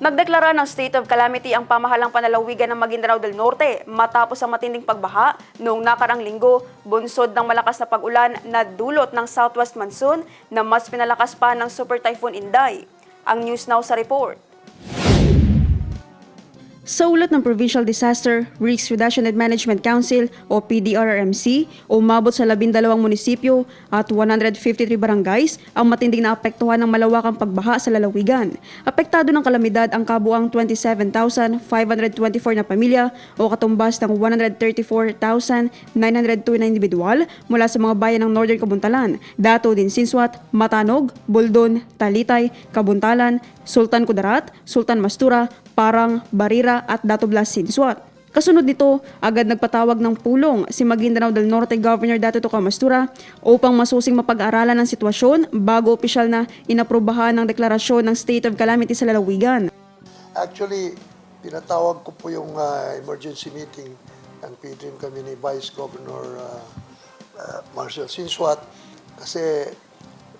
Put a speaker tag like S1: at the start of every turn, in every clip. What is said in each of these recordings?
S1: Nagdeklara ng state of calamity ang pamahalang panlalawigan ng Maguindanao del Norte matapos ang matinding pagbaha noong nakarang linggo, bunsod ng malakas na pag-ulan na dulot ng southwest monsoon na mas pinalakas pa ng Super Typhoon Inday. Ang News Now sa report. Sa ulat ng Provincial Disaster Risk Reduction and Management Council o PDRRMC, umabot sa 12 munisipyo at 153 barangays ang matinding naapektuhan ng malawakang pagbaha sa lalawigan. Apektado ng kalamidad ang kabuang 27,524 na pamilya o katumbas ng 134,902 na individual mula sa mga bayan ng Northern Kabuntalan, Dato din Sinsuat, Matanog, Buldon, Talitay, Kabuntalan, Sultan Kudarat, Sultan Mastura, Parang, Barira at Dato Blas Sinsuat. Kasunod nito, agad nagpatawag ng pulong si Maguindanao del Norte Governor Dato Toco Mastura upang masusing mapag-aralan ang sitwasyon bago opisyal na inaprubahan ng deklarasyon ng state of calamity sa lalawigan.
S2: Actually, pinatawag ko po yung emergency meeting ng PDRIM kami ni Vice Governor Marcel Sinsuat kasi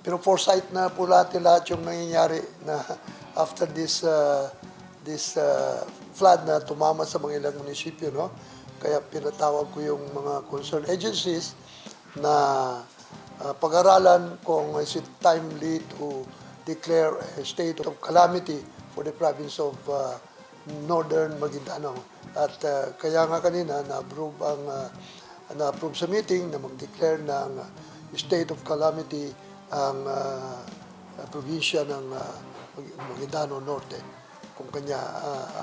S2: pino-foresight na po lahat yung nangyayari na after this flood na tumama sa mga ilang munisipyo, no? Kaya pinatawag ko yung mga concerned agencies na pag-aralan kung is it timely to declare a state of calamity for the province of Northern Maguindanao. At kaya nga kanina na-approve sa meeting na mag-declare ng state of calamity ang probinsya ng Maguindanao Norte. Kung kanya,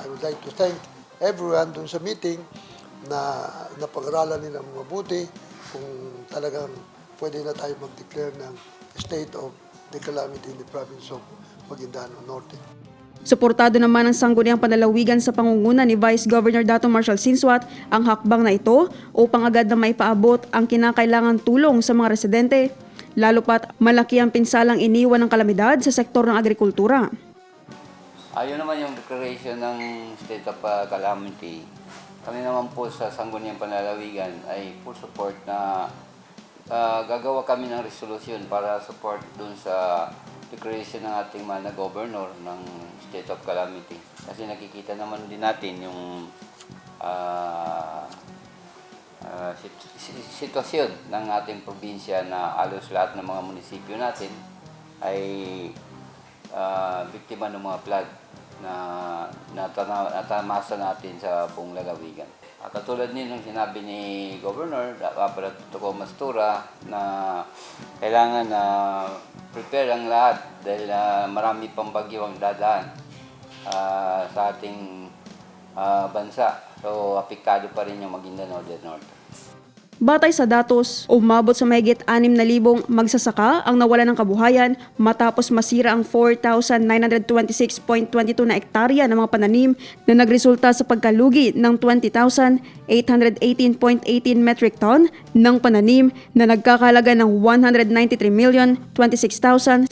S2: I would like to thank everyone dun sa meeting na napag-aralan nila mabuti kung talagang pwede na tayo mag-declare ng state of the calamity in the province of Maguindanao Norte.
S1: Suportado naman ng sangguniang panlalawigan sa pangunguna ni Vice Governor Dato Marcel Sinsuat ang hakbang na ito upang agad na maipaabot ang kinakailangang tulong sa mga residente, lalo pat malaki ang pinsalang iniwan ng kalamidad sa sektor ng agrikultura.
S3: Ayun naman yung declaration ng state of calamity. Kami naman po sa Sangguniang Panlalawigan ay full support na gagawa kami ng resolution para support dun sa declaration ng ating mga governor ng state of calamity. Kasi nakikita naman din natin yung sitwasyon ng ating probinsya na halos lahat ng mga munisipyo natin ay biktima ng mga flood na natamasa natin sa buong lalawigan. Katulad nung sinabi ni Governor Toco Mastura na kailangan na prepare ang lahat dahil marami pang bagyo ang dadaan sa ating bansa. So, apektado pa rin yung Maguindanao del Norte.
S1: Batay sa datos, umabot sa mahigit 6,000 magsasaka ang nawala ng kabuhayan matapos masira ang 4,926.22 na ektarya ng mga pananim na nagresulta sa pagkalugi ng 20,818.18 metric ton ng pananim na nagkakahalaga ng 193,026,076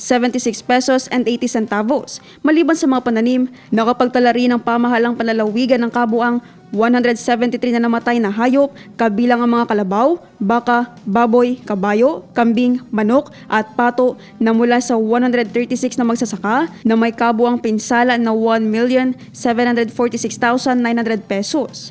S1: pesos and 80 centavos. Maliban sa mga pananim, nakapagtala rin ang pamahalang panlalawigan ng kabuang 173 na namatay na hayop, kabilang ang mga kalabaw, baka, baboy, kabayo, kambing, manok at pato na mula sa 136 na magsasaka na may kabuang pinsala na 1,746,900 pesos.